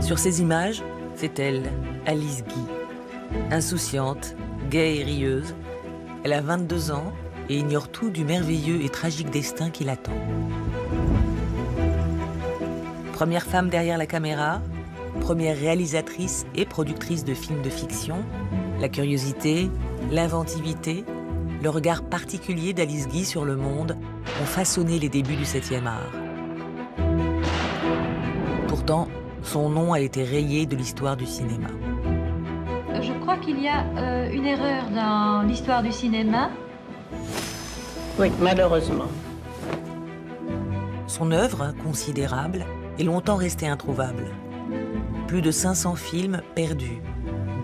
Sur ces images, c'est elle, Alice Guy. Insouciante, gaie et rieuse, elle a 22 ans et ignore tout du merveilleux et tragique destin qui l'attend. Première femme derrière la caméra, première réalisatrice et productrice de films de fiction, la curiosité, l'inventivité, le regard particulier d'Alice Guy sur le monde ont façonné les débuts du 7e art. Pourtant, son nom a été rayé de l'histoire du cinéma. Je crois qu'il y a une erreur dans l'histoire du cinéma. Oui, malheureusement. Son œuvre, considérable, est longtemps restée introuvable. Plus de 500 films perdus,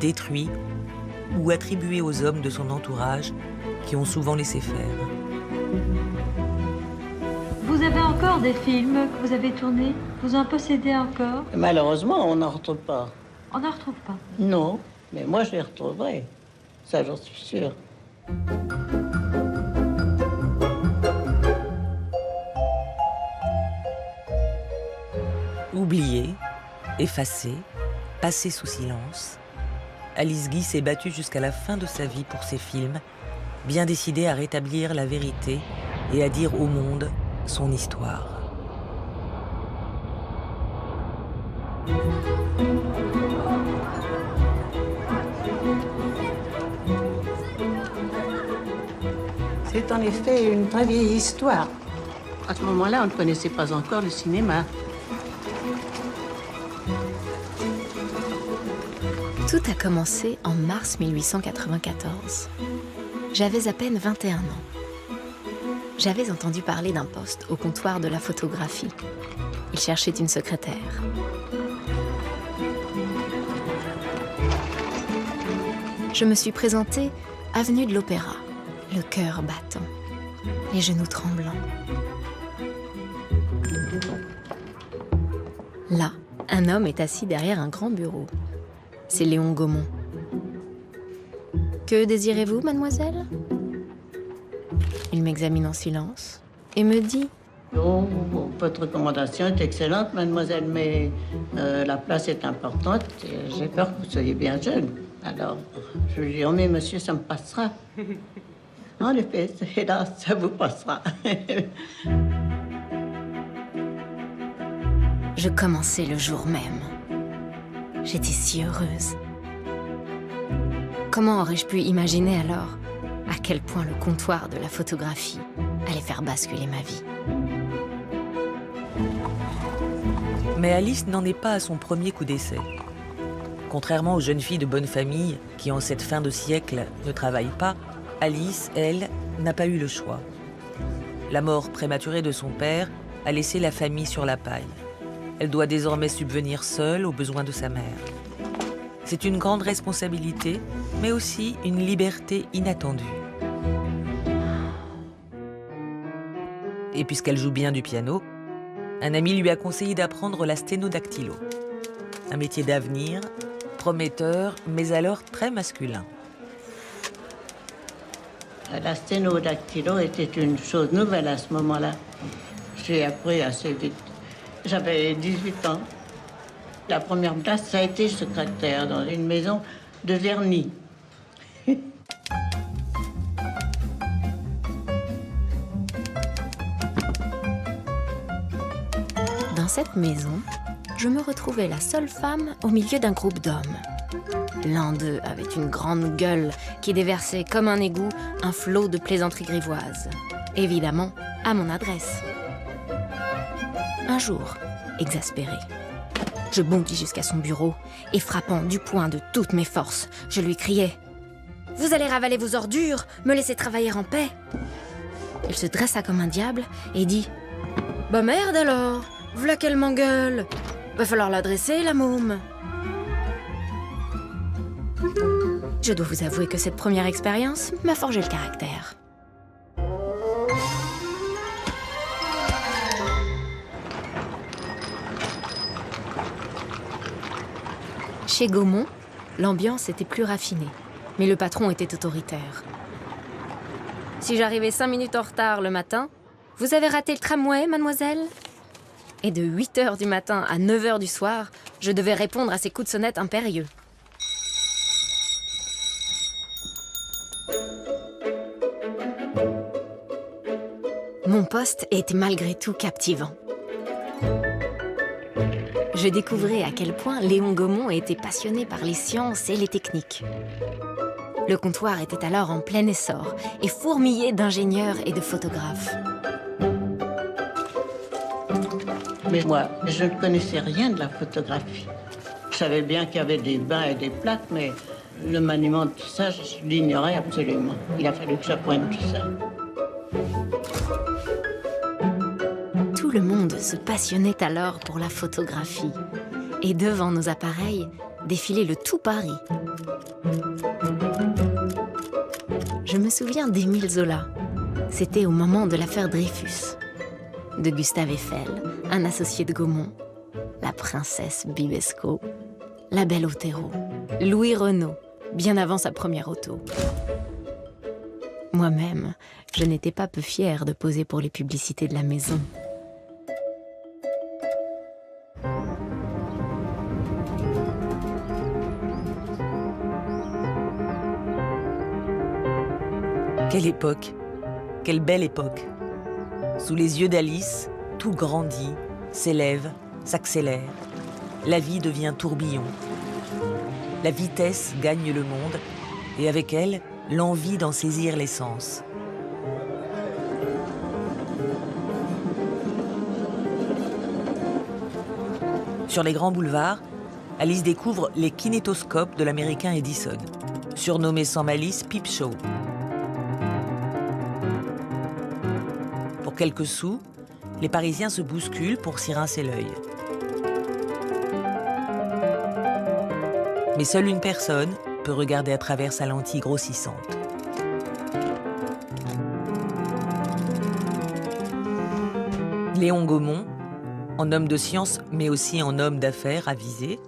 détruits ou attribués aux hommes de son entourage qui ont souvent laissé faire. Vous avez encore des films que vous avez tournés? Vous en possédez encore? Malheureusement, on n'en retrouve pas. On n'en retrouve pas. Non, mais moi je les retrouverai. Ça, j'en suis sûre. Oubliée, effacée, passée sous silence, Alice Guy s'est battue jusqu'à la fin de sa vie pour ses films, bien décidée à rétablir la vérité et à dire au monde son histoire. C'est en effet une très vieille histoire. À ce moment-là, on ne connaissait pas encore le cinéma. Tout a commencé en mars 1894. J'avais à peine 21 ans. J'avais entendu parler d'un poste au comptoir de la photographie. Il cherchait une secrétaire. Je me suis présentée avenue de l'Opéra, le cœur battant, les genoux tremblants. Là, un homme est assis derrière un grand bureau. C'est Léon Gaumont. « Que désirez-vous, mademoiselle ?» Il m'examine en silence et me dit « Oh, votre recommandation est excellente, mademoiselle, mais la place est importante et j'ai peur que vous soyez bien jeune. Alors, je lui dis, oh, mais monsieur, ça me passera. En effet, hélas, ça vous passera. » Je commençais le jour même. J'étais si heureuse. Comment aurais-je pu imaginer alors à quel point le comptoir de la photographie allait faire basculer ma vie? Mais Alice n'en est pas à son premier coup d'essai. Contrairement aux jeunes filles de bonne famille qui, en cette fin de siècle, ne travaillent pas, Alice, elle, n'a pas eu le choix. La mort prématurée de son père a laissé la famille sur la paille. Elle doit désormais subvenir seule aux besoins de sa mère. C'est une grande responsabilité, mais aussi une liberté inattendue. Et puisqu'elle joue bien du piano, un ami lui a conseillé d'apprendre la sténodactylo. Un métier d'avenir, prometteur, mais alors très masculin. La sténodactylo était une chose nouvelle à ce moment-là. J'ai appris assez vite. J'avais 18 ans. La première place, ça a été secrétaire dans une maison de vernis. Dans cette maison, je me retrouvais la seule femme au milieu d'un groupe d'hommes. L'un d'eux avait une grande gueule qui déversait comme un égout un flot de plaisanteries grivoises. Évidemment, à mon adresse. Un jour, exaspérée, je bondis jusqu'à son bureau et frappant du poing de toutes mes forces, je lui criai « Vous allez ravaler vos ordures, me laisser travailler en paix !» Elle se dressa comme un diable et dit « Bah merde alors, v'là qu'elle m'engueule. Va falloir l'adresser, la môme. » Je dois vous avouer que cette première expérience m'a forgé le caractère. Chez Gaumont, l'ambiance était plus raffinée, mais le patron était autoritaire. Si j'arrivais 5 minutes en retard le matin, vous avez raté le tramway, mademoiselle? Et de 8h du matin à 9h du soir, je devais répondre à ces coups de sonnette impérieux. Mon poste était malgré tout captivant. Je découvrais à quel point Léon Gaumont était passionné par les sciences et les techniques. Le comptoir était alors en plein essor et fourmillé d'ingénieurs et de photographes. Mais moi, je ne connaissais rien de la photographie. Je savais bien qu'il y avait des bains et des plaques, mais le maniement de tout ça, je l'ignorais absolument. Il a fallu que j'apprenne tout ça. Tout le monde se passionnait alors pour la photographie. Et devant nos appareils, défilait le tout Paris. Je me souviens d'Émile Zola. C'était au moment de l'affaire Dreyfus. De Gustave Eiffel, un associé de Gaumont. La princesse Bibesco. La belle Otero. Louis Renault, bien avant sa première auto. Moi-même, je n'étais pas peu fière de poser pour les publicités de la maison. Quelle époque! Quelle belle époque! Sous les yeux d'Alice, tout grandit, s'élève, s'accélère. La vie devient tourbillon. La vitesse gagne le monde et avec elle, l'envie d'en saisir l'essence. Sur les grands boulevards, Alice découvre les kinétoscopes de l'américain Edison, surnommé sans malice Peep Show. Pour quelques sous, les Parisiens se bousculent pour s'y rincer l'œil. Mais seule une personne peut regarder à travers sa lentille grossissante. Léon Gaumont, en homme de science mais aussi en homme d'affaires avisé,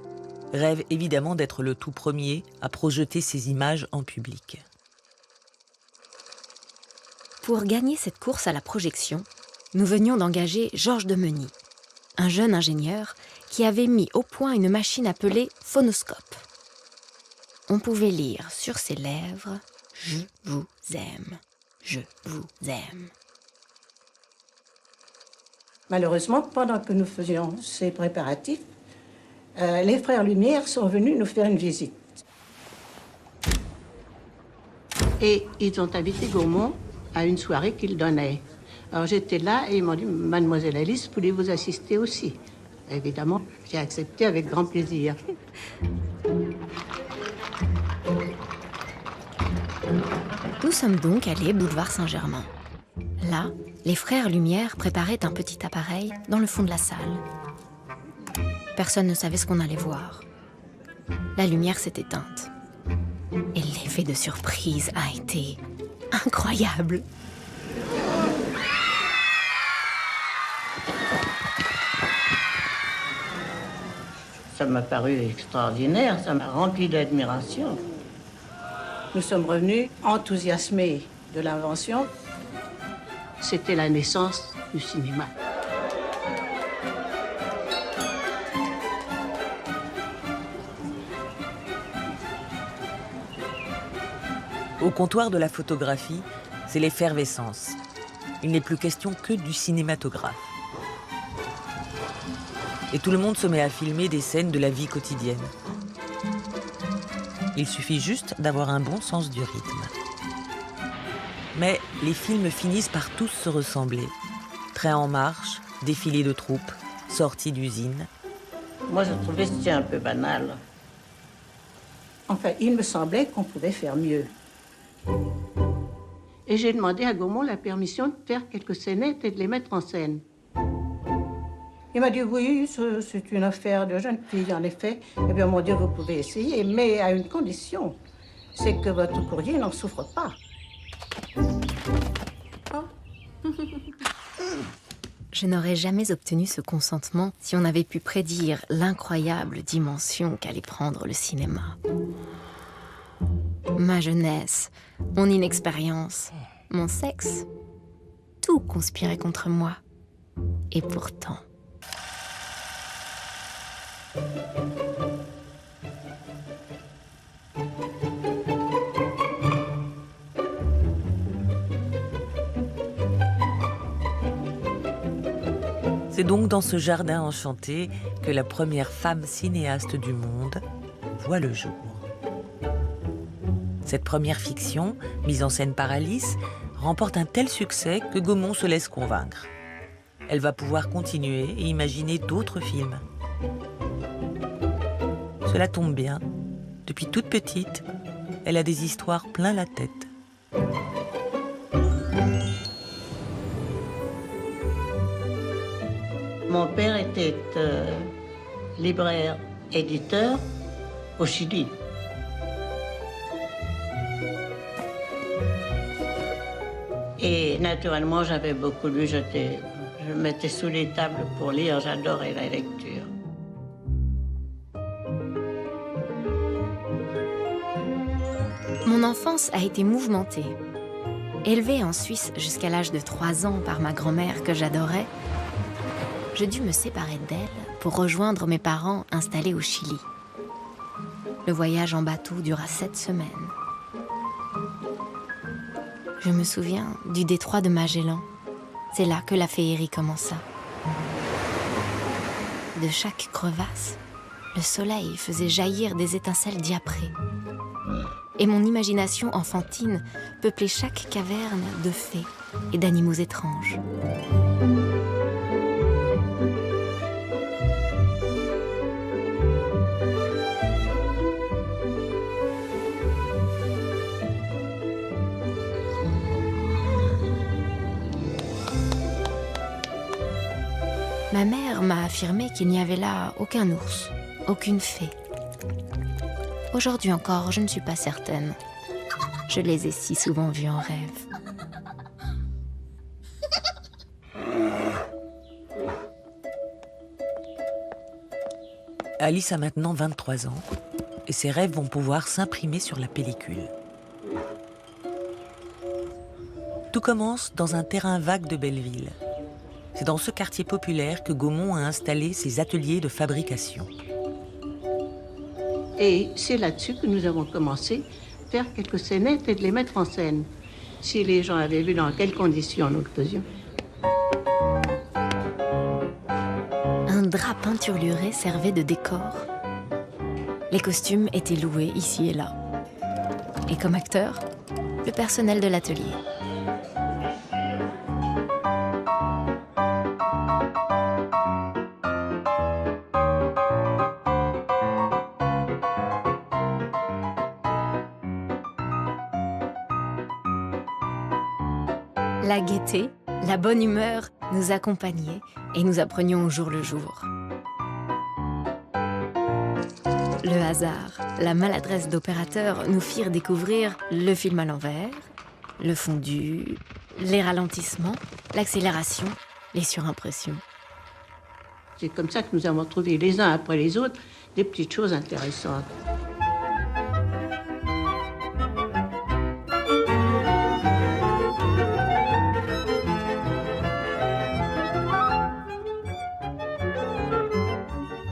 rêve évidemment d'être le tout premier à projeter ses images en public. Pour gagner cette course à la projection, nous venions d'engager Georges Demeny, un jeune ingénieur qui avait mis au point une machine appelée phonoscope. On pouvait lire sur ses lèvres « Je vous aime, je vous aime ». Malheureusement, pendant que nous faisions ces préparatifs, les frères Lumière sont venus nous faire une visite. Et ils ont invité Gaumont à une soirée qu'ils donnaient. Alors j'étais là et ils m'ont dit « Mademoiselle Alice, voulez-vous assister aussi ?» Évidemment, j'ai accepté avec grand plaisir. Nous sommes donc allés boulevard Saint-Germain. Là, les frères Lumière préparaient un petit appareil dans le fond de la salle. Personne ne savait ce qu'on allait voir. La lumière s'est éteinte. Et l'effet de surprise a été incroyable. Ça m'a paru extraordinaire, ça m'a rempli d'admiration. Nous sommes revenus enthousiasmés de l'invention. C'était la naissance du cinéma. Au comptoir de la photographie, c'est l'effervescence. Il n'est plus question que du cinématographe. Et tout le monde se met à filmer des scènes de la vie quotidienne. Il suffit juste d'avoir un bon sens du rythme. Mais les films finissent par tous se ressembler. Train en marche, défilé de troupes, sortie d'usine. Moi, je trouvais que c'était un peu banal. Enfin, il me semblait qu'on pouvait faire mieux. Et j'ai demandé à Gaumont la permission de faire quelques scénettes et de les mettre en scène. Il m'a dit oui, c'est une affaire de jeune fille, en effet. Eh bien, mon Dieu, vous pouvez essayer, mais à une condition, c'est que votre courrier n'en souffre pas. Oh. Je n'aurais jamais obtenu ce consentement si on avait pu prédire l'incroyable dimension qu'allait prendre le cinéma. Ma jeunesse, mon inexpérience, mon sexe, tout conspirait contre moi. Et pourtant... C'est donc dans ce jardin enchanté que la première femme cinéaste du monde voit le jour. Cette première fiction, mise en scène par Alice, remporte un tel succès que Gaumont se laisse convaincre. Elle va pouvoir continuer et imaginer d'autres films. Cela tombe bien. Depuis toute petite, elle a des histoires plein la tête. Mon père était libraire, éditeur au Chili. Et naturellement, j'avais beaucoup lu. Je me mettais sous les tables pour lire. J'adorais la lecture. Mon enfance a été mouvementée. Élevée en Suisse jusqu'à l'âge de 3 ans par ma grand-mère que j'adorais, je dus me séparer d'elle pour rejoindre mes parents installés au Chili. Le voyage en bateau dura 7 semaines. Je me souviens du détroit de Magellan. C'est là que la féerie commença. De chaque crevasse, le soleil faisait jaillir des étincelles diaprées. Et mon imagination enfantine peuplait chaque caverne de fées et d'animaux étranges. Ma mère m'a affirmé qu'il n'y avait là aucun ours, aucune fée. Aujourd'hui encore, je ne suis pas certaine. Je les ai si souvent vus en rêve. Alice a maintenant 23 ans et ses rêves vont pouvoir s'imprimer sur la pellicule. Tout commence dans un terrain vague de Belleville. C'est dans ce quartier populaire que Gaumont a installé ses ateliers de fabrication. Et c'est là-dessus que nous avons commencé à faire quelques scénettes et de les mettre en scène. Si les gens avaient vu dans quelles conditions nous le faisions. Un drap peinturluré servait de décor. Les costumes étaient loués ici et là. Et comme acteur, le personnel de l'atelier. La gaieté, la bonne humeur nous accompagnaient et nous apprenions au jour le jour. Le hasard, la maladresse d'opérateurs nous firent découvrir le film à l'envers, le fondu, les ralentissements, l'accélération, les surimpressions. C'est comme ça que nous avons trouvé les uns après les autres des petites choses intéressantes.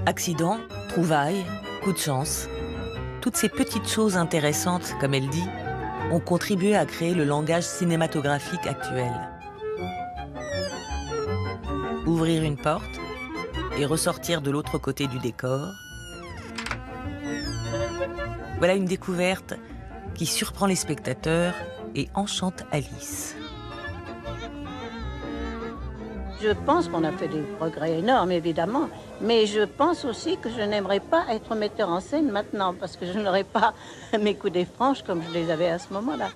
Accident, trouvailles, coup de chance. Toutes ces petites choses intéressantes, comme elle dit, ont contribué à créer le langage cinématographique actuel. Ouvrir une porte et ressortir de l'autre côté du décor. Voilà une découverte qui surprend les spectateurs et enchante Alice. Je pense qu'on a fait des progrès énormes, évidemment, mais je pense aussi que je n'aimerais pas être metteur en scène maintenant, parce que je n'aurais pas mes coups des franches comme je les avais à ce moment-là.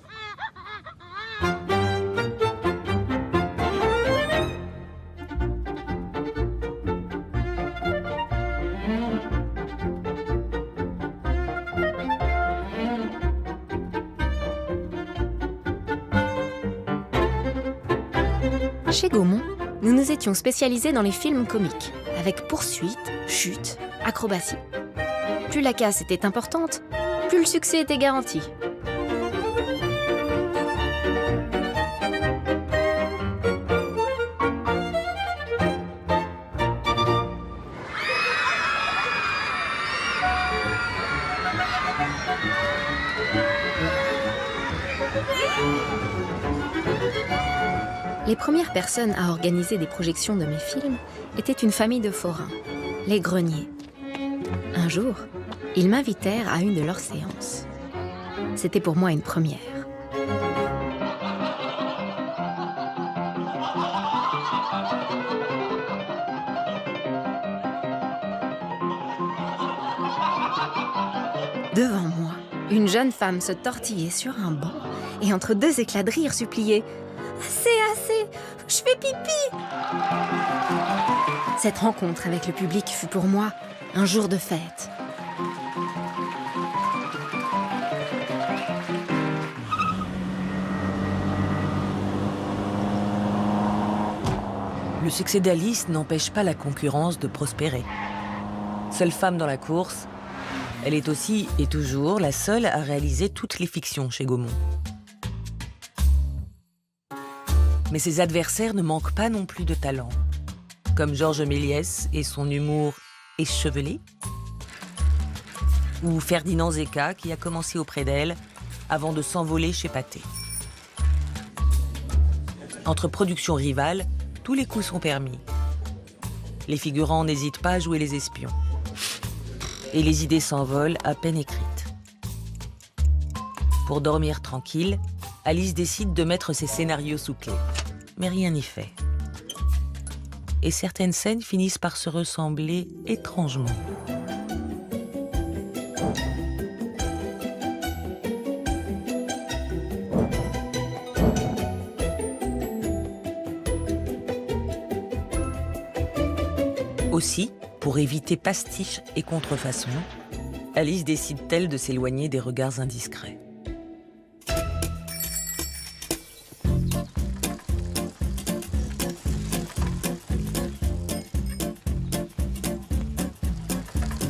Chez Gaumont, nous nous étions spécialisés dans les films comiques, avec poursuites, chutes, acrobaties. Plus la casse était importante, plus le succès était garanti. Les premières personnes à organiser des projections de mes films étaient une famille de forains, les Greniers. Un jour, ils m'invitèrent à une de leurs séances. C'était pour moi une première. Devant moi, une jeune femme se tortillait sur un banc et entre deux éclats de rire suppliait « Assez, assez, je fais pipi !» Cette rencontre avec le public fut pour moi un jour de fête. Le succès d'Alice n'empêche pas la concurrence de prospérer. Seule femme dans la course, elle est aussi et toujours la seule à réaliser toutes les fictions chez Gaumont. Mais ses adversaires ne manquent pas non plus de talent, comme Georges Méliès et son humour échevelé, ou Ferdinand Zecca qui a commencé auprès d'elle avant de s'envoler chez Pathé. Entre productions rivales, tous les coups sont permis. Les figurants n'hésitent pas à jouer les espions. Et les idées s'envolent à peine écrites. Pour dormir tranquille, Alice décide de mettre ses scénarios sous clé. Mais rien n'y fait. Et certaines scènes finissent par se ressembler étrangement. Aussi, pour éviter pastiches et contrefaçons, Alice décide-t-elle de s'éloigner des regards indiscrets.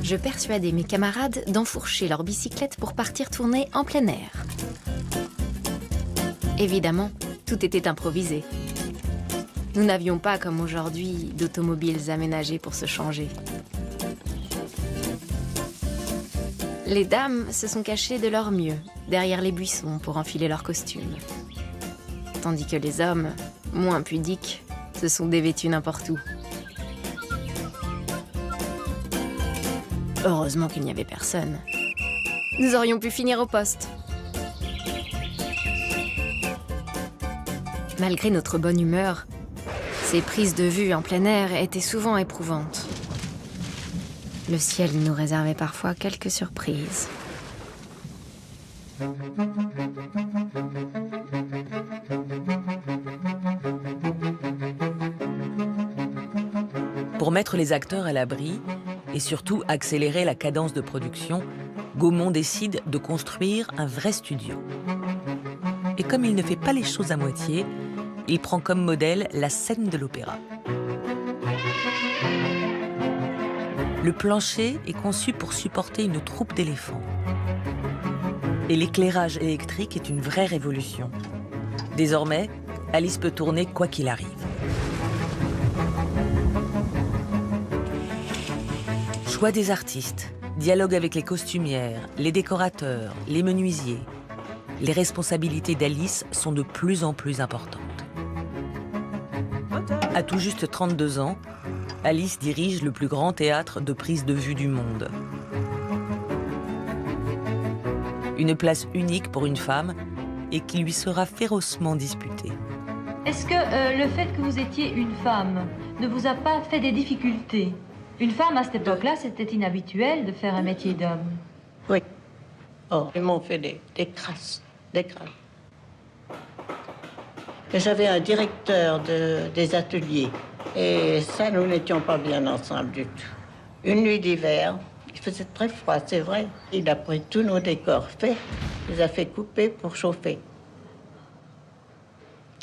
Je persuadais mes camarades d'enfourcher leur bicyclette pour partir tourner en plein air. Évidemment, tout était improvisé. Nous n'avions pas, comme aujourd'hui, d'automobiles aménagées pour se changer. Les dames se sont cachées de leur mieux, derrière les buissons, pour enfiler leurs costumes. Tandis que les hommes, moins pudiques, se sont dévêtus n'importe où. Heureusement qu'il n'y avait personne. Nous aurions pu finir au poste. Malgré notre bonne humeur, ces prises de vue en plein air étaient souvent éprouvantes. Le ciel nous réservait parfois quelques surprises. Pour mettre les acteurs à l'abri et surtout accélérer la cadence de production, Gaumont décide de construire un vrai studio. Et comme il ne fait pas les choses à moitié, il prend comme modèle la scène de l'opéra. Le plancher est conçu pour supporter une troupe d'éléphants. Et l'éclairage électrique est une vraie révolution. Désormais, Alice peut tourner quoi qu'il arrive. Choix des artistes, dialogue avec les costumières, les décorateurs, les menuisiers. Les responsabilités d'Alice sont de plus en plus importantes. À tout juste 32 ans, Alice dirige le plus grand théâtre de prise de vue du monde. Une place unique pour une femme et qui lui sera férocement disputée. Est-ce que le fait que vous étiez une femme ne vous a pas fait des difficultés? Une femme, à cette époque-là, c'était inhabituel de faire un métier d'homme. Oui. Oh, ils m'ont fait des crasses, des crasses. J'avais un directeur des ateliers. Et ça, nous n'étions pas bien ensemble du tout. Une nuit d'hiver, il faisait très froid, c'est vrai. Il a pris tous nos décors faits, il les a fait couper pour chauffer.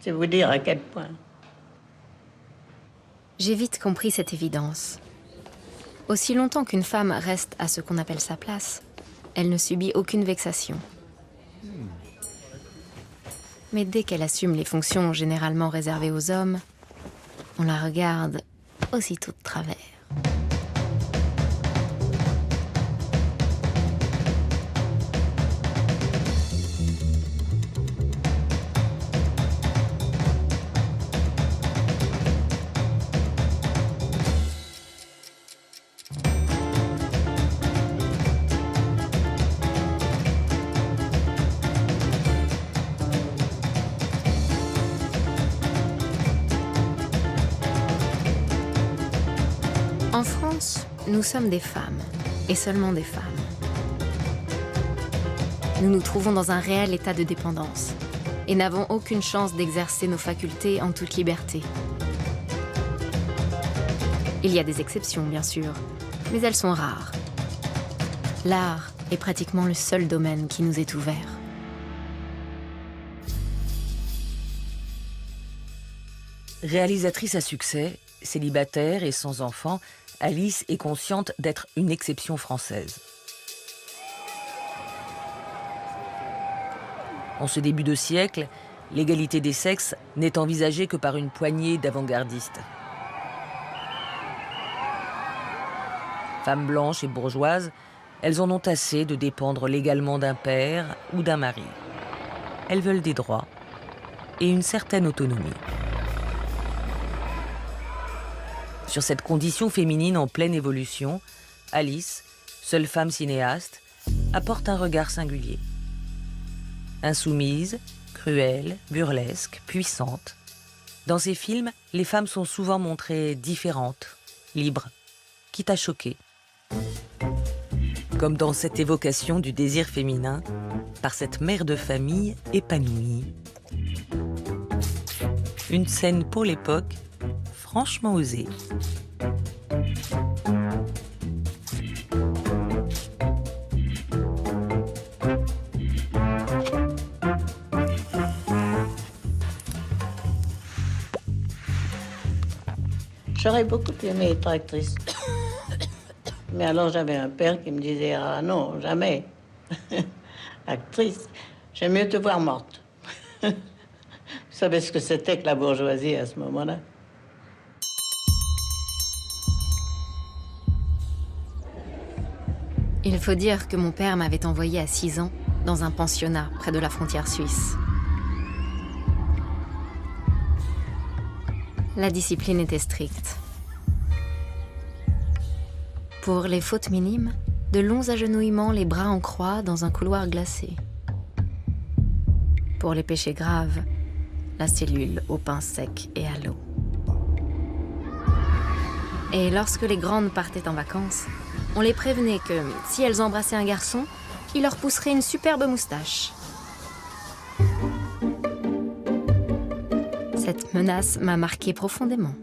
C'est vous dire à quel point. J'ai vite compris cette évidence. Aussi longtemps qu'une femme reste à ce qu'on appelle sa place, elle ne subit aucune vexation. Mais dès qu'elle assume les fonctions généralement réservées aux hommes, on la regarde aussitôt de travers. En France, nous sommes des femmes, et seulement des femmes. Nous nous trouvons dans un réel état de dépendance et n'avons aucune chance d'exercer nos facultés en toute liberté. Il y a des exceptions, bien sûr, mais elles sont rares. L'art est pratiquement le seul domaine qui nous est ouvert. Réalisatrice à succès, célibataire et sans enfant, Alice est consciente d'être une exception française. En ce début de siècle, l'égalité des sexes n'est envisagée que par une poignée d'avant-gardistes. Femmes blanches et bourgeoises, elles en ont assez de dépendre légalement d'un père ou d'un mari. Elles veulent des droits et une certaine autonomie. Sur cette condition féminine en pleine évolution, Alice, seule femme cinéaste, apporte un regard singulier. Insoumise, cruelle, burlesque, puissante. Dans ses films, les femmes sont souvent montrées différentes, libres, quitte à choquer. Comme dans cette évocation du désir féminin par cette mère de famille épanouie. Une scène pour l'époque franchement osée. J'aurais beaucoup aimé être actrice. Mais alors j'avais un père qui me disait « Ah non, jamais. Actrice, j'aime mieux te voir morte. » Vous savez ce que c'était que la bourgeoisie à ce moment-là? Il faut dire que mon père m'avait envoyée à 6 ans dans un pensionnat près de la frontière suisse. La discipline était stricte. Pour les fautes minimes, de longs agenouillements les bras en croix dans un couloir glacé. Pour les péchés graves, la cellule au pain sec et à l'eau. Et lorsque les grandes partaient en vacances, on les prévenait que si elles embrassaient un garçon, il leur pousserait une superbe moustache. Cette menace m'a marquée profondément.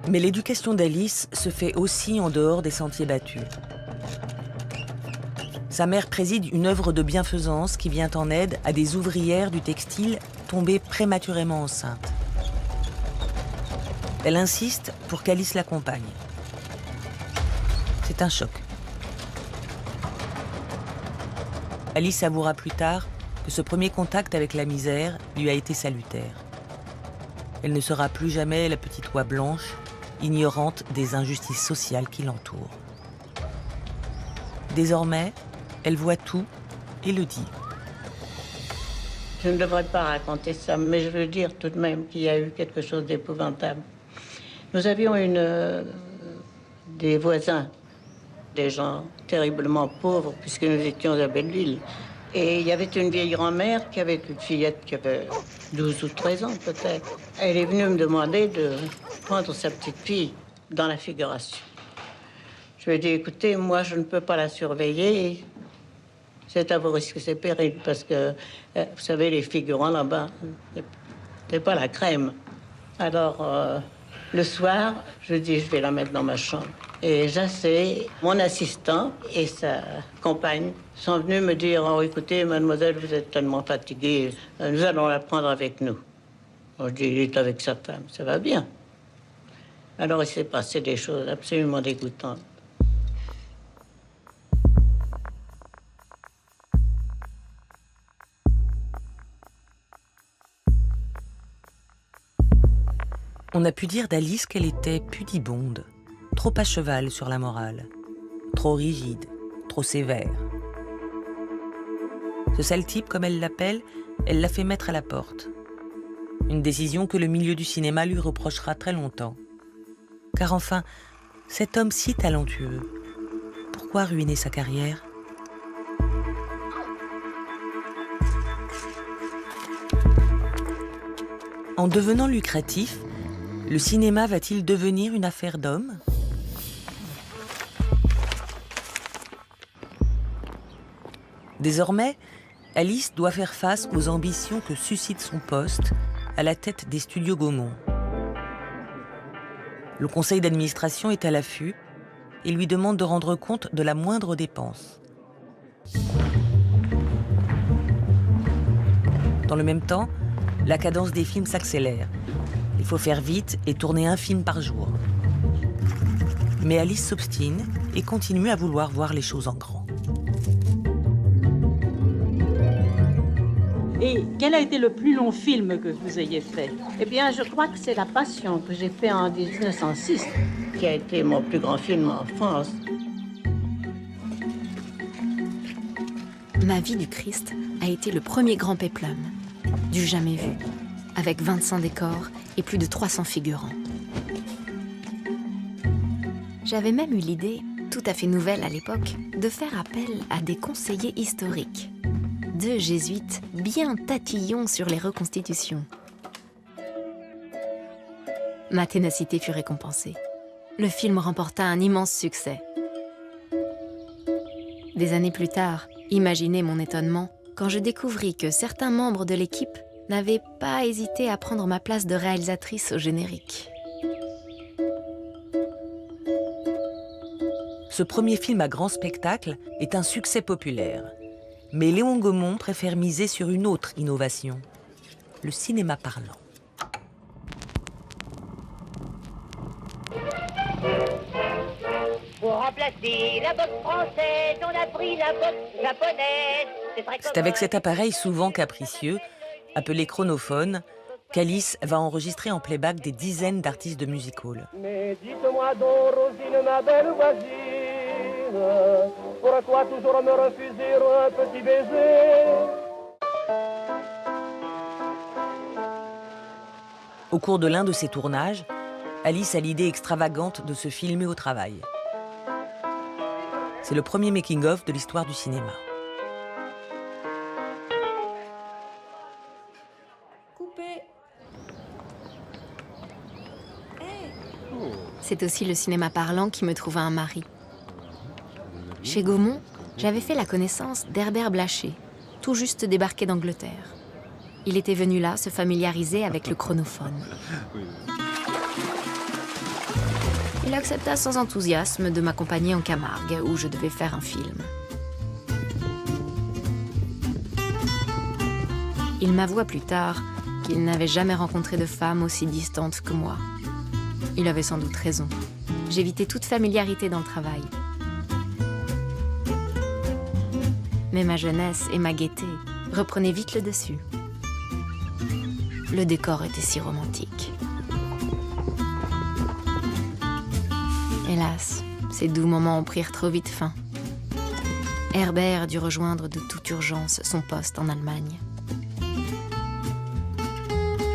Mais l'éducation d'Alice se fait aussi en dehors des sentiers battus. Sa mère préside une œuvre de bienfaisance qui vient en aide à des ouvrières du textile tombées prématurément enceintes. Elle insiste pour qu'Alice l'accompagne. C'est un choc. Alice avouera plus tard que ce premier contact avec la misère lui a été salutaire. Elle ne sera plus jamais la petite oie blanche, ignorante des injustices sociales qui l'entourent. Désormais, elle voit tout et le dit. Je ne devrais pas raconter ça, mais je veux dire tout de même qu'il y a eu quelque chose d'épouvantable. Nous avions des voisins, des gens terriblement pauvres, puisque nous étions à Belleville. Et il y avait une vieille grand-mère qui avait une fillette qui avait 12 ou 13 ans peut-être. Elle est venue me demander de prendre sa petite fille dans la figuration. Je lui ai dit, écoutez, moi je ne peux pas la surveiller. C'est à vos risques et périls, parce que, vous savez, les figurants là-bas, c'est pas la crème. Alors, le soir, je dis, je vais la mettre dans ma chambre. Et Jacé, mon assistant et sa compagne sont venus me dire, oh, écoutez, mademoiselle, vous êtes tellement fatiguée, nous allons la prendre avec nous. Je dis, il est avec sa femme, ça va bien. Alors, il s'est passé des choses absolument dégoûtantes. On a pu dire d'Alice qu'elle était pudibonde, trop à cheval sur la morale, trop rigide, trop sévère. Ce sale type, comme elle l'appelle, elle l'a fait mettre à la porte. Une décision que le milieu du cinéma lui reprochera très longtemps. Car enfin, cet homme si talentueux, pourquoi ruiner sa carrière ? En devenant lucratif, le cinéma va-t-il devenir une affaire d'hommes ? Désormais, Alice doit faire face aux ambitions que suscite son poste à la tête des studios Gaumont. Le conseil d'administration est à l'affût et lui demande de rendre compte de la moindre dépense. Dans le même temps, la cadence des films s'accélère. Il faut faire vite et tourner un film par jour. Mais Alice s'obstine et continue à vouloir voir les choses en grand. Et quel a été le plus long film que vous ayez fait? Eh bien, je crois que c'est La Passion que j'ai fait en 1906, qui a été mon plus grand film en France. Ma vie du Christ a été le premier grand péplum, du jamais vu, avec 25 décors et plus de 300 figurants. J'avais même eu l'idée, tout à fait nouvelle à l'époque, de faire appel à des conseillers historiques. Deux jésuites bien tatillons sur les reconstitutions. Ma ténacité fut récompensée. Le film remporta un immense succès. Des années plus tard, imaginez mon étonnement quand je découvris que certains membres de l'équipe n'avaient pas hésité à prendre ma place de réalisatrice au générique. Ce premier film à grand spectacle est un succès populaire. Mais Léon Gaumont préfère miser sur une autre innovation, le cinéma parlant. Pour remplacer la boxe française, on a pris la boxe japonaise. C'est avec cet appareil souvent capricieux, appelé chronophone, qu'Alice va enregistrer en playback des dizaines d'artistes de music-hall. Mais dites-moi donc, Rosine, ma belle voisine, pourquoi toujours me refuser un petit baiser? Au cours de l'un de ses tournages, Alice a l'idée extravagante de se filmer au travail. C'est le premier making-of de l'histoire du cinéma. C'est aussi le cinéma parlant qui me trouva un mari. Chez Gaumont, j'avais fait la connaissance d'Herbert Blaché, tout juste débarqué d'Angleterre. Il était venu là se familiariser avec le chronophone. Il accepta sans enthousiasme de m'accompagner en Camargue, où je devais faire un film. Il m'avoua plus tard qu'il n'avait jamais rencontré de femme aussi distante que moi. Il avait sans doute raison. J'évitais toute familiarité dans le travail. Mais ma jeunesse et ma gaieté reprenaient vite le dessus. Le décor était si romantique. Hélas, ces doux moments prirent trop vite fin. Herbert dut rejoindre de toute urgence son poste en Allemagne.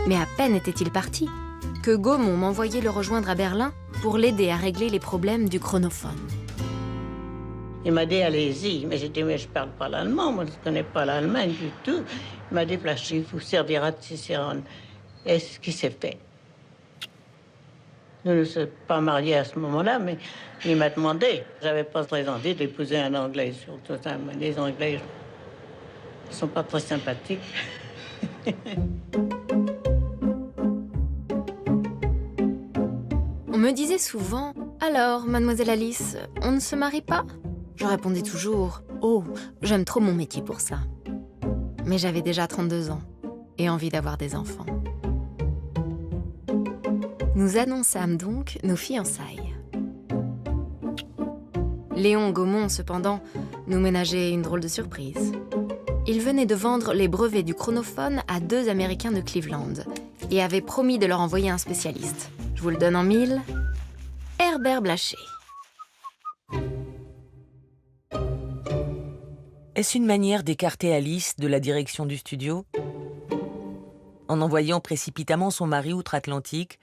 Mais à peine était-il parti que Gaumont m'envoyait le rejoindre à Berlin pour l'aider à régler les problèmes du chronophone. Il m'a dit, allez-y. Mais j'ai dit, mais je parle pas l'allemand, moi, je ne connais pas l'Allemagne du tout. Il m'a dit, Blaché vous servira de Cicérone. Et ce qui s'est fait. Nous ne sommes pas mariés à ce moment-là, mais il m'a demandé. J'avais pas très envie d'épouser un Anglais, surtout ça. Mais les Anglais, ils sont pas très sympathiques. On me disait souvent « Alors, mademoiselle Alice, on ne se marie pas ?» Je répondais toujours « Oh, j'aime trop mon métier pour ça. » Mais j'avais déjà 32 ans et envie d'avoir des enfants. Nous annonçâmes donc nos fiançailles. Léon Gaumont, cependant, nous ménageait une drôle de surprise. Il venait de vendre les brevets du chronophone à 2 Américains de Cleveland et avait promis de leur envoyer un spécialiste. Je vous le donne en 1000. Herbert Blaché. Est-ce une manière d'écarter Alice de la direction du studio ? En envoyant précipitamment son mari outre-Atlantique,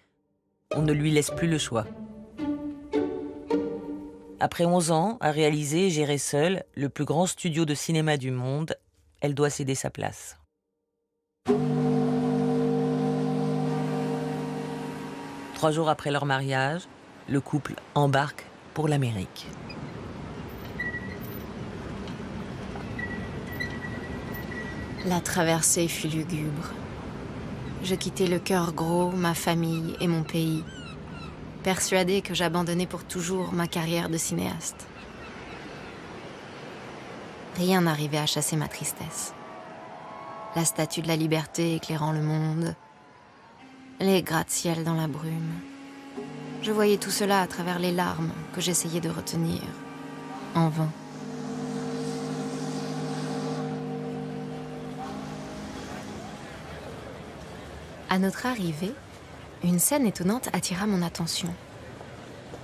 on ne lui laisse plus le choix. Après 11 ans à réaliser et gérer seule le plus grand studio de cinéma du monde, elle doit céder sa place. 3 jours après leur mariage, le couple embarque pour l'Amérique. La traversée fut lugubre. Je quittais le cœur gros, ma famille et mon pays, persuadée que j'abandonnais pour toujours ma carrière de cinéaste. Rien n'arrivait à chasser ma tristesse. La statue de la liberté éclairant le monde, les gratte-ciel dans la brume. Je voyais tout cela à travers les larmes que j'essayais de retenir, en vain. À notre arrivée, une scène étonnante attira mon attention.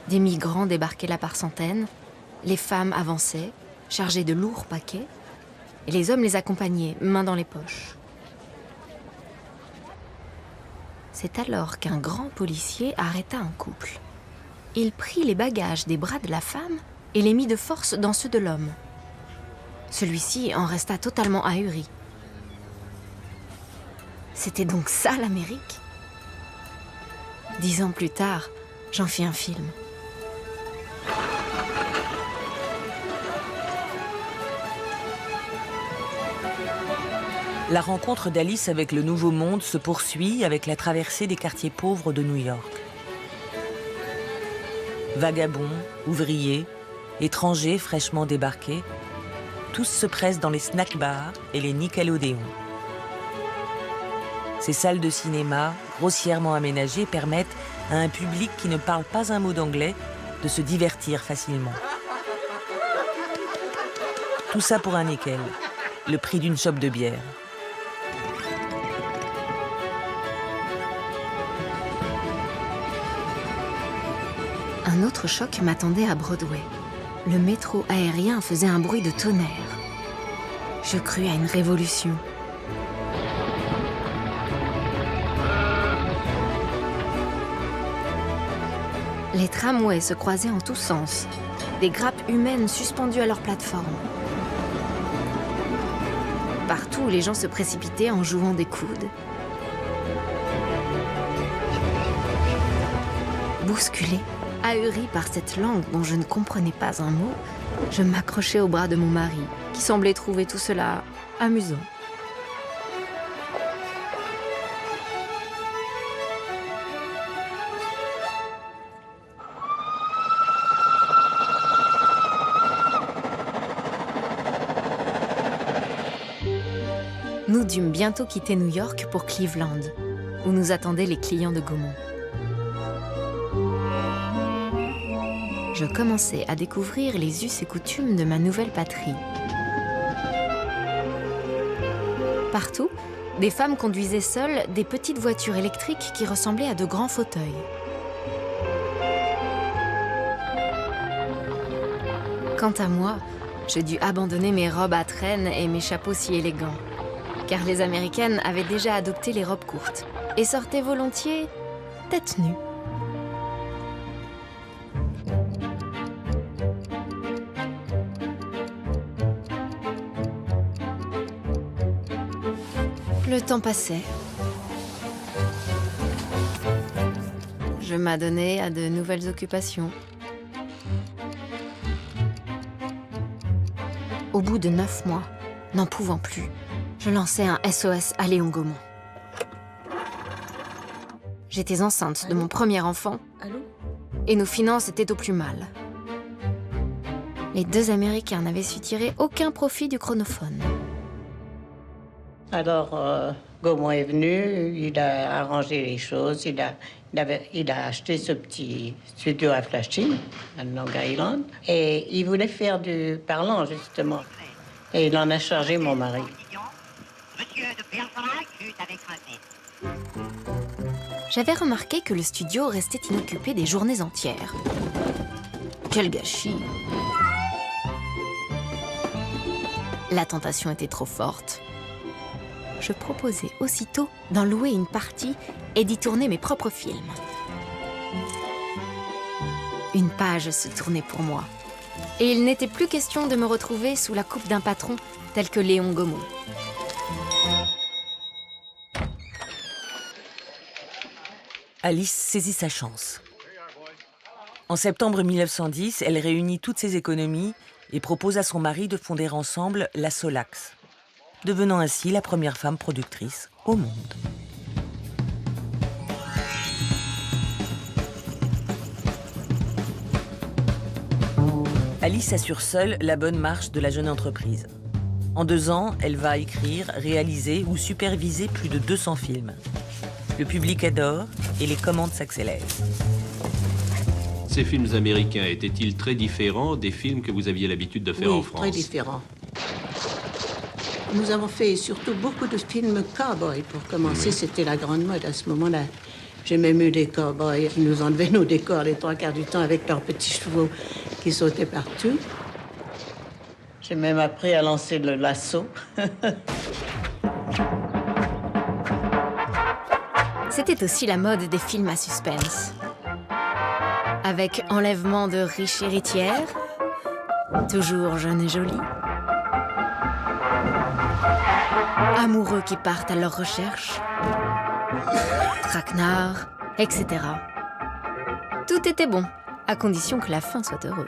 Des migrants débarquaient là par centaines, les femmes avançaient, chargées de lourds paquets, et les hommes les accompagnaient, mains dans les poches. C'est alors qu'un grand policier arrêta un couple. Il prit les bagages des bras de la femme et les mit de force dans ceux de l'homme. Celui-ci en resta totalement ahuri. C'était donc ça l'Amérique ? 10 ans plus tard, j'en fis un film. La rencontre d'Alice avec le Nouveau Monde se poursuit avec la traversée des quartiers pauvres de New York. Vagabonds, ouvriers, étrangers fraîchement débarqués, tous se pressent dans les snack-bars et les Nickelodeon. Ces salles de cinéma, grossièrement aménagées, permettent à un public qui ne parle pas un mot d'anglais de se divertir facilement. Tout ça pour un nickel, le prix d'une chope de bière. Un autre choc m'attendait à Broadway. Le métro aérien faisait un bruit de tonnerre. Je crus à une révolution. Les tramways se croisaient en tous sens, des grappes humaines suspendues à leur plateforme. Partout, les gens se précipitaient en jouant des coudes. Bousculée, ahurie par cette langue dont je ne comprenais pas un mot, je m'accrochais au bras de mon mari, qui semblait trouver tout cela amusant. Nous dûmes bientôt quitter New York pour Cleveland, où nous attendaient les clients de Gaumont. Je commençais à découvrir les us et coutumes de ma nouvelle patrie. Partout, des femmes conduisaient seules des petites voitures électriques qui ressemblaient à de grands fauteuils. Quant à moi, je dus abandonner mes robes à traîne et mes chapeaux si élégants, car les Américaines avaient déjà adopté les robes courtes et sortaient volontiers tête nue. Le temps passait. Je m'adonnais à de nouvelles occupations. Au bout de 9 mois, n'en pouvant plus, je lançais un SOS à Léon Gaumont. J'étais enceinte de mon premier enfant et nos finances étaient au plus mal. Les 2 Américains n'avaient su tirer aucun profit du chronophone. Alors, Gaumont est venu, il a arrangé les choses, il a acheté ce petit studio à Flushing, à Long Island, et il voulait faire du parlant, justement. Et il en a chargé mon mari. J'avais remarqué que le studio restait inoccupé des journées entières. Quel gâchis! La tentation était trop forte. je proposai aussitôt d'en louer une partie et d'y tourner mes propres films. Une page se tournait pour moi. Et il n'était plus question de me retrouver sous la coupe d'un patron tel que Léon Gaumont. Alice saisit sa chance. En septembre 1910, elle réunit toutes ses économies et propose à son mari de fonder ensemble la Solax, devenant ainsi la première femme productrice au monde. Alice assure seule la bonne marche de la jeune entreprise. En 2 ans, elle va écrire, réaliser ou superviser plus de 200 films. Le public adore et les commandes s'accélèrent. Ces films américains étaient-ils très différents des films que vous aviez l'habitude de faire en France? Oui, très différents. Nous avons fait surtout beaucoup de films cow-boys pour commencer. Oui. C'était la grande mode à ce moment-là. J'ai même eu des cow-boys qui nous enlevaient nos décors les 3/4 du temps avec leurs petits chevaux qui sautaient partout. J'ai même appris à lancer le lasso. C'était aussi la mode des films à suspense. Avec enlèvement de riches héritières, toujours jeunes et jolis, amoureux qui partent à leur recherche, traquenards, etc. Tout était bon, à condition que la fin soit heureuse.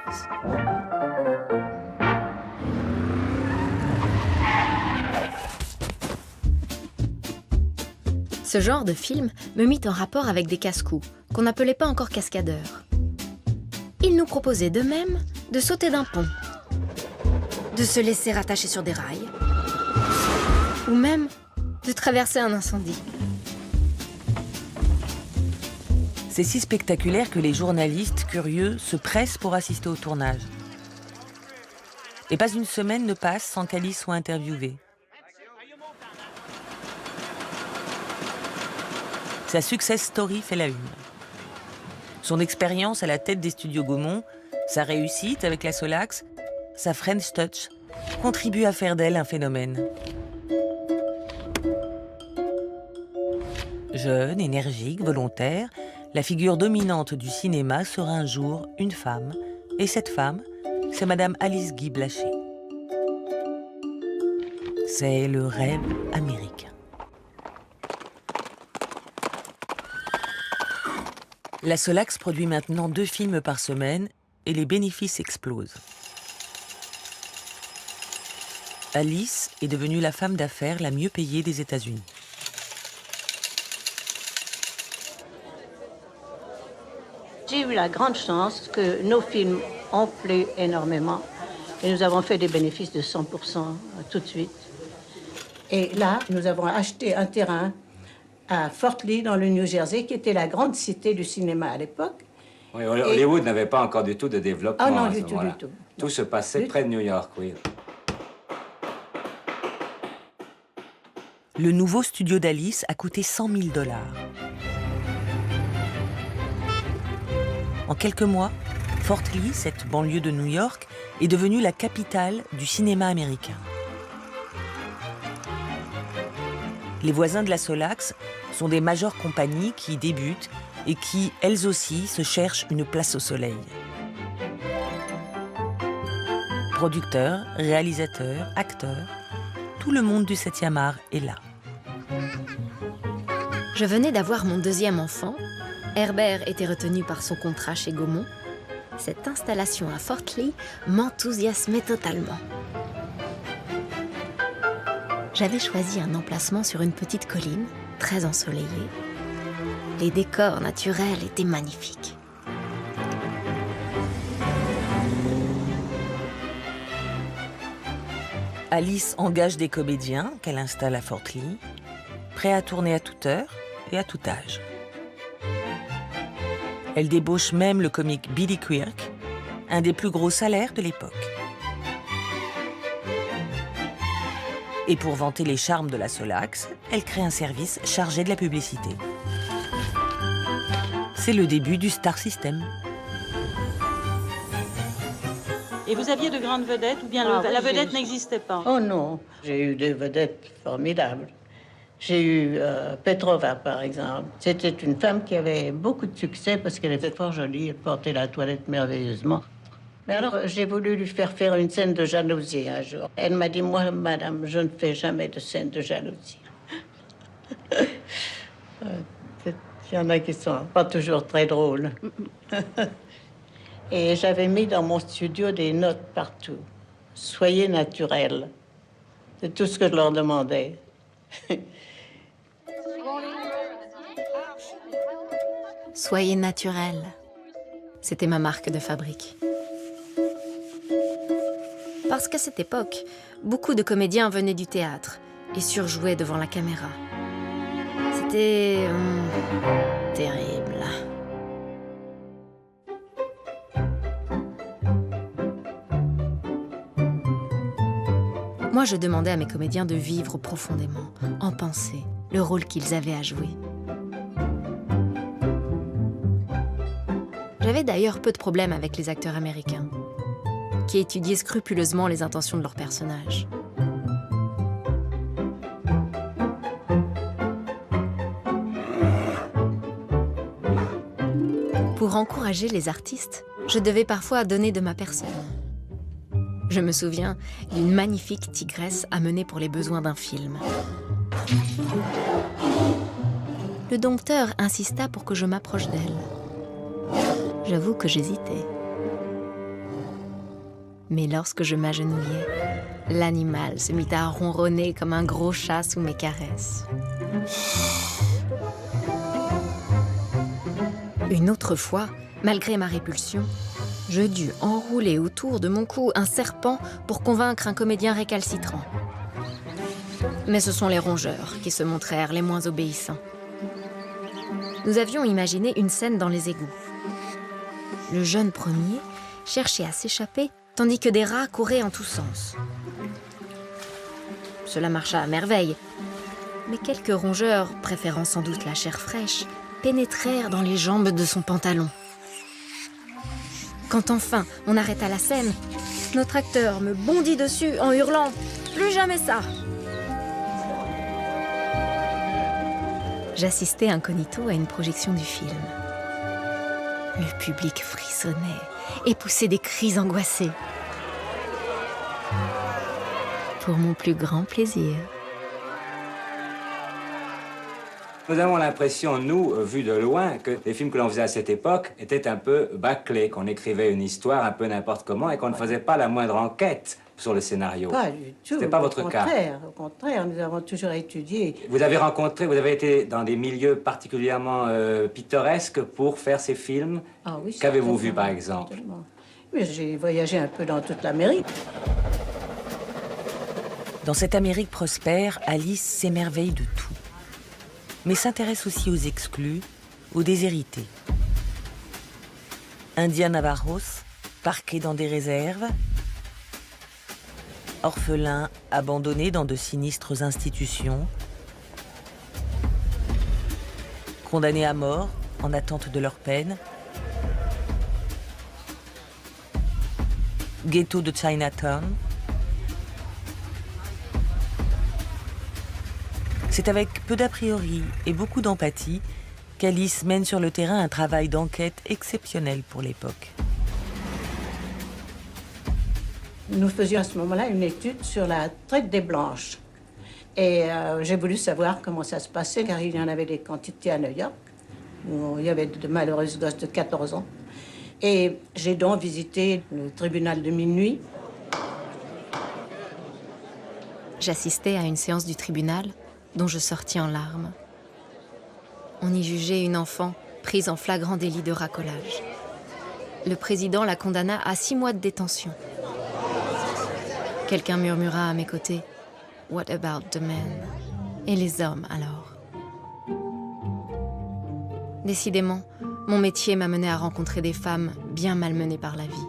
Ce genre de film me mit en rapport avec des casse-cou, qu'on n'appelait pas encore cascadeurs. Ils nous proposaient de même de sauter d'un pont, de se laisser rattacher sur des rails, ou même de traverser un incendie. C'est si spectaculaire que les journalistes curieux se pressent pour assister au tournage. Et pas une semaine ne passe sans qu'Alice soit interviewée. Sa success story fait la une. Son expérience à la tête des studios Gaumont, sa réussite avec la Solax, sa French touch, contribuent à faire d'elle un phénomène. Jeune, énergique, volontaire, la figure dominante du cinéma sera un jour une femme. Et cette femme, c'est Madame Alice Guy Blaché. C'est le rêve américain. La Solax produit maintenant 2 films par semaine et les bénéfices explosent. Alice est devenue la femme d'affaires la mieux payée des États-Unis. J'ai eu la grande chance que nos films ont plu énormément et nous avons fait des bénéfices de 100% tout de suite. Et là, nous avons acheté un terrain à Fort Lee, dans le New Jersey, qui était la grande cité du cinéma à l'époque. Oui, Hollywood n'avait pas encore du tout de développement. Ah non, du tout. Tout se passait près de New York, oui. Le nouveau studio d'Alice a coûté $100 000. En quelques mois, Fort Lee, cette banlieue de New York, est devenue la capitale du cinéma américain. Les voisins de la Solax sont des majeures compagnies qui débutent et qui, elles aussi, se cherchent une place au soleil. Producteurs, réalisateurs, acteurs, tout le monde du 7e art est là. Je venais d'avoir mon 2e enfant. Herbert était retenu par son contrat chez Gaumont. Cette installation à Fort Lee m'enthousiasmait totalement. J'avais choisi un emplacement sur une petite colline, très ensoleillée. Les décors naturels étaient magnifiques. Alice engage des comédiens qu'elle installe à Fort Lee, prêts à tourner à toute heure et à tout âge. Elle débauche même le comique Billy Quirk, un des plus gros salaires de l'époque. Et pour vanter les charmes de la Solax, elle crée un service chargé de la publicité. C'est le début du Star System. Et vous aviez de grandes vedettes ou bien la vedette n'existait pas? Oh non, j'ai eu des vedettes formidables. J'ai eu Petrova, par exemple. C'était une femme qui avait beaucoup de succès parce qu'elle était fort jolie, elle portait la toilette merveilleusement. Mais alors, j'ai voulu lui faire une scène de jalousie un jour. Elle m'a dit, moi, madame, je ne fais jamais de scène de jalousie. Il y en a qui sont pas toujours très drôles. Et j'avais mis dans mon studio des notes partout. Soyez naturels. C'est tout ce que je leur demandais. Soyez naturel. C'était ma marque de fabrique. Parce qu'à cette époque, beaucoup de comédiens venaient du théâtre et surjouaient devant la caméra. C'était terrible. Moi, je demandais à mes comédiens de vivre profondément, en pensée, le rôle qu'ils avaient à jouer. J'avais d'ailleurs peu de problèmes avec les acteurs américains, qui étudiaient scrupuleusement les intentions de leurs personnages. Pour encourager les artistes, je devais parfois donner de ma personne. Je me souviens d'une magnifique tigresse amenée pour les besoins d'un film. Le dompteur insista pour que je m'approche d'elle. J'avoue que j'hésitais. Mais lorsque je m'agenouillai, l'animal se mit à ronronner comme un gros chat sous mes caresses. Une autre fois, malgré ma répulsion, je dus enrouler autour de mon cou un serpent pour convaincre un comédien récalcitrant. Mais ce sont les rongeurs qui se montrèrent les moins obéissants. Nous avions imaginé une scène dans les égouts. Le jeune premier cherchait à s'échapper, tandis que des rats couraient en tous sens. Cela marcha à merveille, mais quelques rongeurs, préférant sans doute la chair fraîche, pénétrèrent dans les jambes de son pantalon. Quand enfin on arrêta la scène, notre acteur me bondit dessus en hurlant « Plus jamais ça !» J'assistais incognito à une projection du film. Le public frissonnait et poussait des cris angoissés. Pour mon plus grand plaisir. Nous avons l'impression, nous, vus de loin, que les films que l'on faisait à cette époque étaient un peu bâclés, qu'on écrivait une histoire un peu n'importe comment et qu'on ne faisait pas la moindre enquête sur le scénario. Pas du tout. C'était pas votre cas. Au contraire, nous avons toujours étudié. Vous avez été dans des milieux particulièrement pittoresques pour faire ces films. Ah oui, qu'avez-vous vu, par exemple? Mais j'ai voyagé un peu dans toute l'Amérique. Dans cette Amérique prospère, Alice s'émerveille de tout, mais s'intéresse aussi aux exclus, aux déshérités. Indiens Navarros, parqués dans des réserves, orphelins abandonnés dans de sinistres institutions, condamnés à mort en attente de leur peine, ghetto de Chinatown. C'est avec peu d'a priori et beaucoup d'empathie qu'Alice mène sur le terrain un travail d'enquête exceptionnel pour l'époque. Nous faisions à ce moment-là une étude sur la traite des Blanches. Et j'ai voulu savoir comment ça se passait, car il y en avait des quantités à New York, où il y avait de malheureuses gosses de 14 ans. Et j'ai donc visité le tribunal de minuit. J'assistais à une séance du tribunal dont je sortis en larmes. On y jugeait une enfant prise en flagrant délit de racolage. Le président la condamna à 6 mois de détention. Quelqu'un murmura à mes côtés « What about the men ?» Et les hommes, alors? Décidément, mon métier m'a mené à rencontrer des femmes bien malmenées par la vie.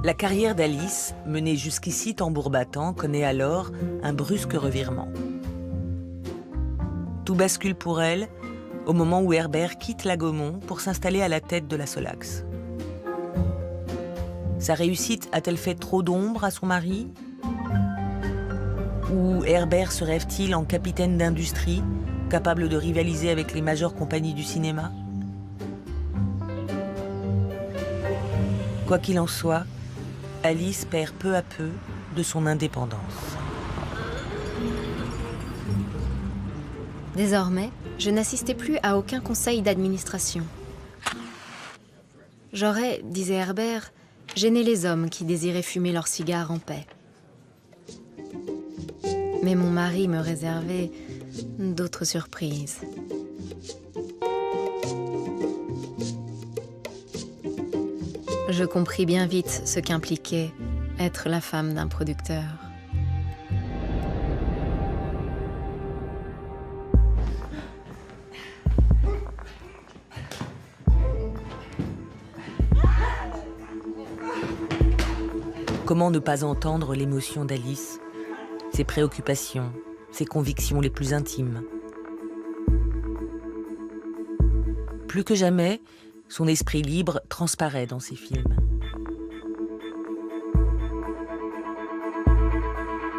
La carrière d'Alice, menée jusqu'ici tambour battant, connaît alors un brusque revirement. Tout bascule pour elle au moment où Herbert quitte la Gaumont pour s'installer à la tête de la Solax. Sa réussite a-t-elle fait trop d'ombre à son mari? Ou Herbert se rêve-t-il en capitaine d'industrie, capable de rivaliser avec les majeures compagnies du cinéma? Quoi qu'il en soit, Alice perd peu à peu de son indépendance. Désormais, je n'assistais plus à aucun conseil d'administration. J'aurais, disait Herbert, gêné les hommes qui désiraient fumer leurs cigares en paix. Mais mon mari me réservait d'autres surprises. Je compris bien vite ce qu'impliquait être la femme d'un producteur. Comment ne pas entendre l'émotion d'Alice, ses préoccupations, ses convictions les plus intimes? Plus que jamais, son esprit libre transparaît dans ses films.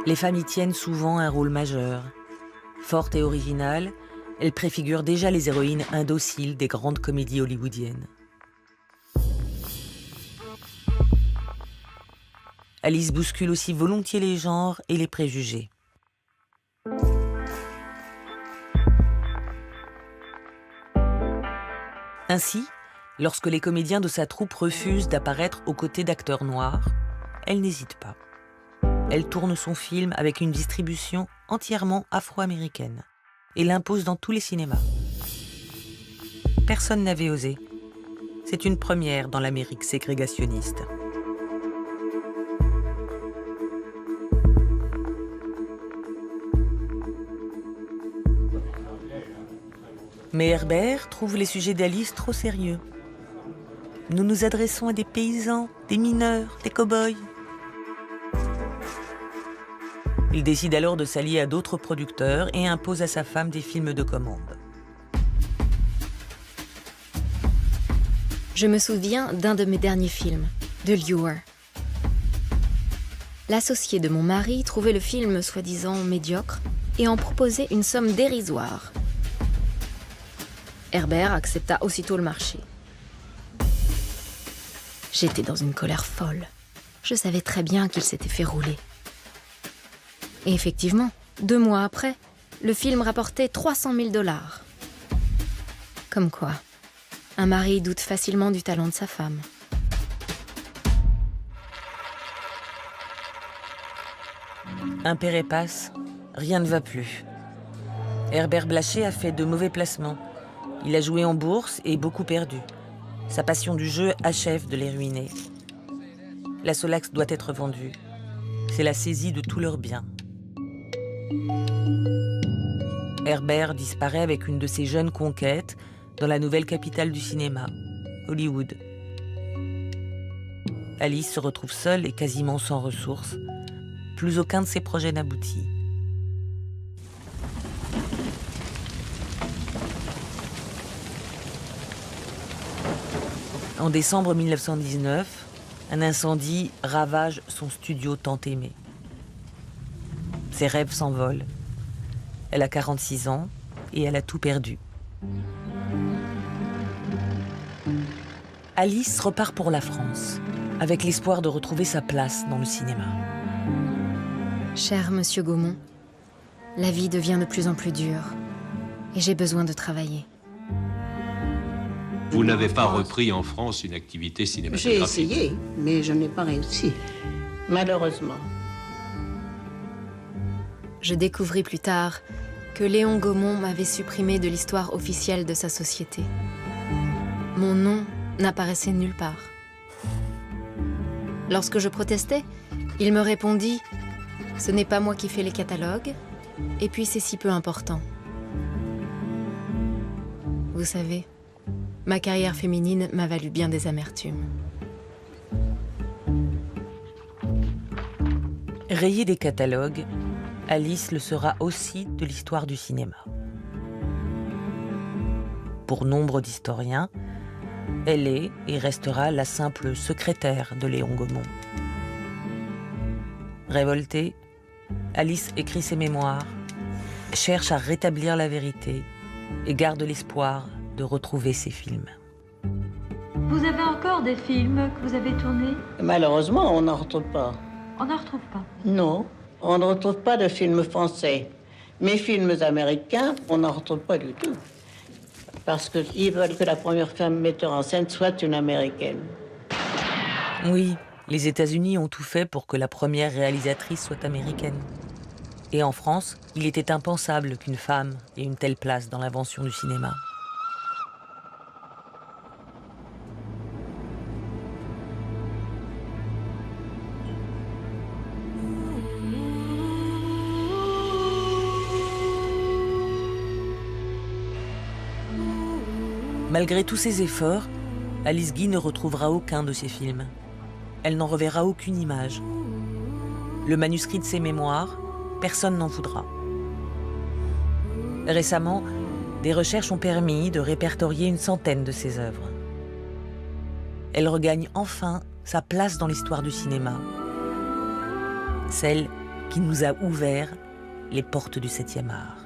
Les femmes y tiennent souvent un rôle majeur. Forte et originale, elles préfigurent déjà les héroïnes indociles des grandes comédies hollywoodiennes. Alice bouscule aussi volontiers les genres et les préjugés. Ainsi, lorsque les comédiens de sa troupe refusent d'apparaître aux côtés d'acteurs noirs, elle n'hésite pas. Elle tourne son film avec une distribution entièrement afro-américaine et l'impose dans tous les cinémas. Personne n'avait osé. C'est une première dans l'Amérique ségrégationniste. Mais Herbert trouve les sujets d'Alice trop sérieux. Nous nous adressons à des paysans, des mineurs, des cow-boys. Il décide alors de s'allier à d'autres producteurs et impose à sa femme des films de commande. Je me souviens d'un de mes derniers films, The Lure. L'associé de mon mari trouvait le film soi-disant médiocre et en proposait une somme dérisoire. Herbert accepta aussitôt le marché. J'étais dans une colère folle. Je savais très bien qu'il s'était fait rouler. Et effectivement, 2 mois après, le film rapportait 300 000 $. Comme quoi, un mari doute facilement du talent de sa femme. Un péré passe, rien ne va plus. Herbert Blaché a fait de mauvais placements. Il a joué en bourse et beaucoup perdu. Sa passion du jeu achève de les ruiner. La Solax doit être vendue. C'est la saisie de tous leurs biens. Herbert disparaît avec une de ses jeunes conquêtes dans la nouvelle capitale du cinéma, Hollywood. Alice se retrouve seule et quasiment sans ressources. Plus aucun de ses projets n'aboutit. En décembre 1919, un incendie ravage son studio tant aimé. Ses rêves s'envolent. Elle a 46 ans et elle a tout perdu. Alice repart pour la France, avec l'espoir de retrouver sa place dans le cinéma. Cher monsieur Gaumont, la vie devient de plus en plus dure et j'ai besoin de travailler. Vous n'avez pas repris en France une activité cinématographique? J'ai essayé, mais je n'ai pas réussi, malheureusement. Je découvris plus tard que Léon Gaumont m'avait supprimé de l'histoire officielle de sa société. Mon nom n'apparaissait nulle part. Lorsque je protestais, il me répondit « Ce n'est pas moi qui fais les catalogues, et puis c'est si peu important. » Vous savez, ma carrière féminine m'a valu bien des amertumes. Rayée des catalogues, Alice le sera aussi de l'histoire du cinéma. Pour nombre d'historiens, elle est et restera la simple secrétaire de Léon Gaumont. Révoltée, Alice écrit ses mémoires, cherche à rétablir la vérité et garde l'espoir de retrouver ses films. Vous avez encore des films que vous avez tournés? Malheureusement, on n'en retrouve pas. On n'en retrouve pas. Non, on ne retrouve pas de films français. Mes films américains, on n'en retrouve pas du tout. Parce qu'ils veulent que la première femme metteur en scène soit une Américaine. Oui, les États-Unis ont tout fait pour que la première réalisatrice soit américaine. Et en France, il était impensable qu'une femme ait une telle place dans l'invention du cinéma. Malgré tous ses efforts, Alice Guy ne retrouvera aucun de ses films. Elle n'en reverra aucune image. Le manuscrit de ses mémoires, personne n'en voudra. Récemment, des recherches ont permis de répertorier une centaine de ses œuvres. Elle regagne enfin sa place dans l'histoire du cinéma. Celle qui nous a ouvert les portes du 7e art.